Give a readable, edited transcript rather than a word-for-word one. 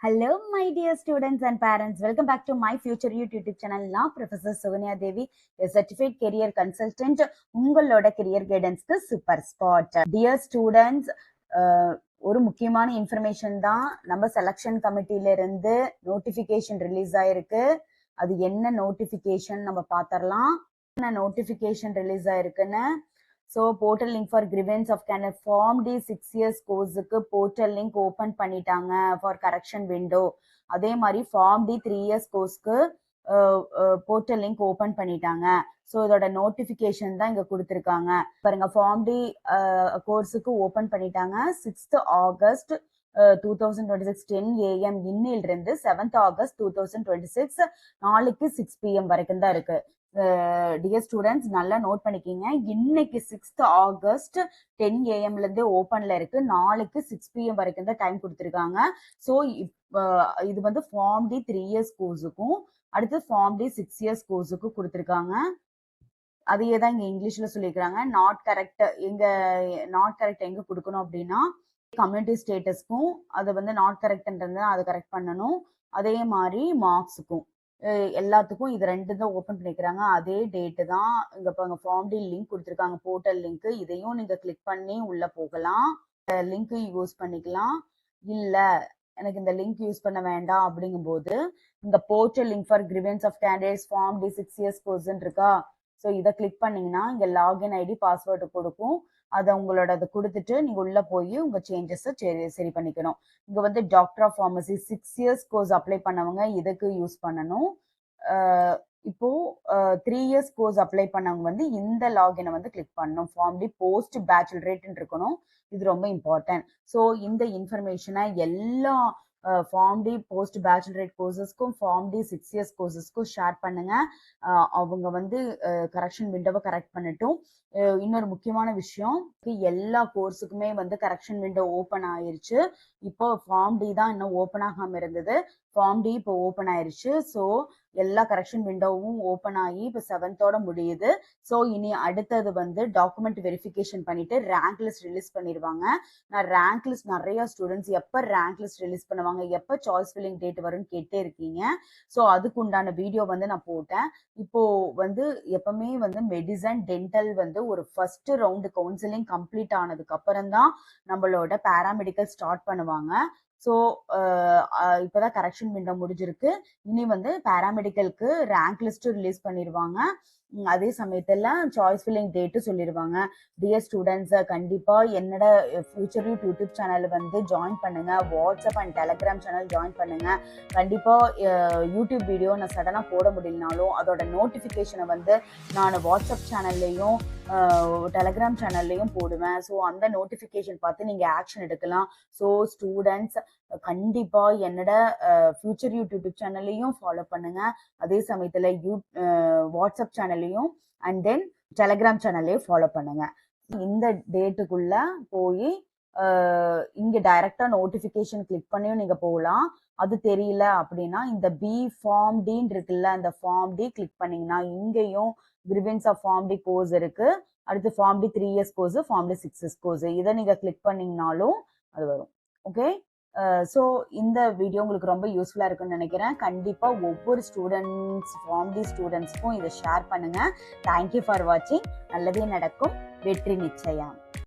Hello, my dear students and parents. Welcome back to my Future You YouTube channel. நான் Professor Suvanya Devi, a certified career consultant. உங்களோட career guidance-க்கு super spot. Dear students, ஒரு முக்கியமான information தான். நம்ம selection கமிட்டில இருந்து notification release ஆயிருக்கு. அது என்ன நோட்டிபிகேஷன் நம்ம பார்த்தரலாம். என்ன நோட்டிபிகேஷன் ரிலீஸ் ஆயிருக்குன்னு so portal link for grievance of candidate form D 6 years கோர்ஸுக்கு போர்ட்டல் லிங்க் ஓப்பன் பண்ணிட்டாங்க ஃபார் கரெக்ஷன் விண்டோ. அதே மாதிரி ஃபார்ம் டி 3 years கோர்ஸ்க்கு போர்ட்டல் லிங்க் ஓப்பன் பண்ணிட்டாங்க. ஸோ இதோட நோட்டிஃபிகேஷன் தான் இங்கே கொடுத்துருக்காங்க பாருங்க. ஃபார்ம் டி கோர்ஸுக்கு ஓப்பன் பண்ணிட்டாங்க 6th August 2026 10 AM இன்னிலிருந்து 7th August 2026 நாளைக்கு 6 PM வரைக்கும் தான் இருக்கு. டியர் ஸ்டூடெண்ட்ஸ் நல்லா நோட் பண்ணிக்கிங்க. இன்னைக்கு 6th August 10 AM இருந்து ஓப்பன்ல இருக்கு. நாளைக்கு 6 PM வரைக்கும் தான் டைம் கொடுத்துருக்காங்க. ஸோ இது வந்து ஃபார்ம் டி 3 years கோர்ஸுக்கும் அடுத்து ஃபார்ம் டி 6 years கோர்ஸுக்கும் கொடுத்துருக்காங்க. அதையே தான் இங்க இங்கிலீஷ்ல சொல்லியிருக்காங்க. நாட் கரெக்ட் எங்க கொடுக்கணும் அப்படின்னா கம்யூனிட்டி ஸ்டேட்டஸ்க்கும் அது வந்து நாட் கரெக்ட்ன்றது அதை கரெக்ட் பண்ணணும். அதே மாதிரி மார்க்ஸுக்கும் எல்லாத்துக்கும் இது ரெண்டு தான் ஓப்பன் பண்ணிக்கிறாங்க. அதே டேட்டு தான் இங்க பாருங்க. ஃபார்ம் டி லிங்க் கொடுத்துருக்காங்க, போர்ட்டல் லிங்க். இதையும் நீங்க கிளிக் பண்ணி உள்ள போகலாம், லிங்க் யூஸ் பண்ணிக்கலாம். இல்ல எனக்கு இந்த லிங்க் யூஸ் பண்ண வேண்டாம் அப்படிங்கும்போது இந்த portal link for grievance of candidates form D 6 years course இருக்கா. ஸோ இதை கிளிக் பண்ணீங்கன்னா இங்க லாகின் ஐடி பாஸ்வேர்டு கொடுக்கும். அதை உங்களோட அதை கொடுத்துட்டு நீங்க உள்ள போய் உங்க சேஞ்சஸை சரி பண்ணிக்கணும். இங்க வந்து doctor of pharmacy 6 years course apply பண்ணவங்க இதுக்கு யூஸ் பண்ணணும். இப்போ 3 years கோர்ஸ் அப்ளை பண்ணவங்க வந்து இந்த லாகினை வந்து கிளிக் பண்ணணும். ஃபார்ம் டி போஸ்ட் பேச்சுலரேட்னு இருக்கணும். இது ரொம்ப இம்பார்ட்டன்ட். ஸோ இந்த இன்ஃபர்மேஷனை எல்லா ஃபார்ம் டி போஸ்ட் பேச்சுலரேட் கோர்சஸ்க்கும் ஃபார்ம் டி 6 years கோர்சஸ்க்கும் ஷேர் பண்ணுங்க. அவங்க வந்து கரெக்ஷன் விண்டோவை கரெக்ட் பண்ணட்டும். இன்னொரு முக்கியமான விஷயம், எல்லா கோர்ஸுக்குமே வந்து கரெக்ஷன் விண்டோ ஓப்பன் ஆயிருச்சு. இப்போ ஃபார்ம் டி தான் இன்னும் ஓப்பன் ஆகாம இருந்தது. ஃபார்ம் டி இப்போ ஓப்பன் ஆயிருச்சு. ஸோ எல்லா கரெக்ஷன் விண்டோவும் ஓப்பன் ஆகி இப்போ 7th முடியுது. ஸோ இனி அடுத்தது வந்து டாக்குமெண்ட் வெரிஃபிகேஷன் பண்ணிட்டு ரேங்க் லிஸ்ட் ரிலீஸ் பண்ணிடுவாங்க. நான் ரேங்க் லிஸ்ட் நிறைய ஸ்டூடெண்ட்ஸ் எப்போ ரேங்க் லிஸ்ட் ரிலீஸ் பண்ணுவாங்க, எப்போ சாய்ஸ் ஃபில்லிங் டேட் வரும்னு கேட்டே இருக்கீங்க. ஸோ அதுக்கு உண்டான வீடியோ வந்து நான் போட்டேன். இப்போ வந்து எப்பவுமே வந்து மெடிசன் டென்டல் வந்து ஒரு ஃபர்ஸ்ட் ரவுண்டு கவுன்சிலிங் கம்ப்ளீட் ஆனதுக்கு அப்புறம் தான் நம்மளோட பேராமெடிக்கல் ஸ்டார்ட் பண்ணுவாங்க. ஸோ இப்போதான் கரெக்ஷன் விண்டோ முடிஞ்சிருக்கு. இனி வந்து பேராமெடிக்கலுக்கு ரேங்க் லிஸ்ட் ரிலீஸ் பண்ணிடுவாங்க. அதே சமயத்துல சாய்ஸ் ஃபில்லிங் டேட்டு சொல்லிடுவாங்க. டியர் ஸ்டூடெண்ட்ஸ், கண்டிப்பா என்னோட ஃபியூச்சர் யூடியூப் சேனல் வந்து ஜாயின் பண்ணுங்க. WhatsApp and Telegram channel join பண்ணுங்க. கண்டிப்பா யூடியூப் வீடியோ நான் சடனாக போட முடியலனாலும் அதோட நோட்டிஃபிகேஷனை வந்து நான் வாட்ஸ்அப் சேனல்லையும் டெலகிராம் சேனல்லையும் போடுவேன். ஸோ அந்த நோட்டிஃபிகேஷன் பார்த்து நீங்க ஆக்ஷன் எடுக்கலாம். ஸோ ஸ்டூடெண்ட்ஸ் கண்டிப்பா என்னோட ஃபியூச்சர் யூடியூப் சேனல்லையும் ஃபாலோ பண்ணுங்க. அதே சமயத்துல வாட்ஸ்அப் சேனல்லையும் அண்ட் தென் டெலகிராம் சேனல்லையும் ஃபாலோ பண்ணுங்க. இந்த டேட்டுக்குள்ள போய் இங்க டைரக்டா நோட்டிபிகேஷன் கிளிக் பண்ணியும் நீங்க போகலாம். அது தெரியல அப்படின்னா இந்த பி ஃபார்ம் டின்னு இருக்குல்ல, அந்த ஃபார்ம் டி கிளிக் பண்ணீங்கன்னா இங்கேயும் grievance of pharm D course இருக்கு. அடுத்து pharm D 3 years course, pharm D 6 years course, இதை நீங்க கிளிக் பண்ணீங்கனாலும் அது வரும். ஓகே, ஸோ இந்த வீடியோ உங்களுக்கு ரொம்ப யூஸ்ஃபுல்லாக இருக்குன்னு நினைக்கிறேன். கண்டிப்பாக ஒவ்வொரு ஸ்டூடெண்ட்ஸ் ஃபார்ம் டி ஸ்டூடெண்ட்ஸ்க்கும் இதை ஷேர் பண்ணுங்க. தேங்க்யூ ஃபார் வாட்சிங். நல்லதே நடக்கும், வெற்றி நிச்சயம்.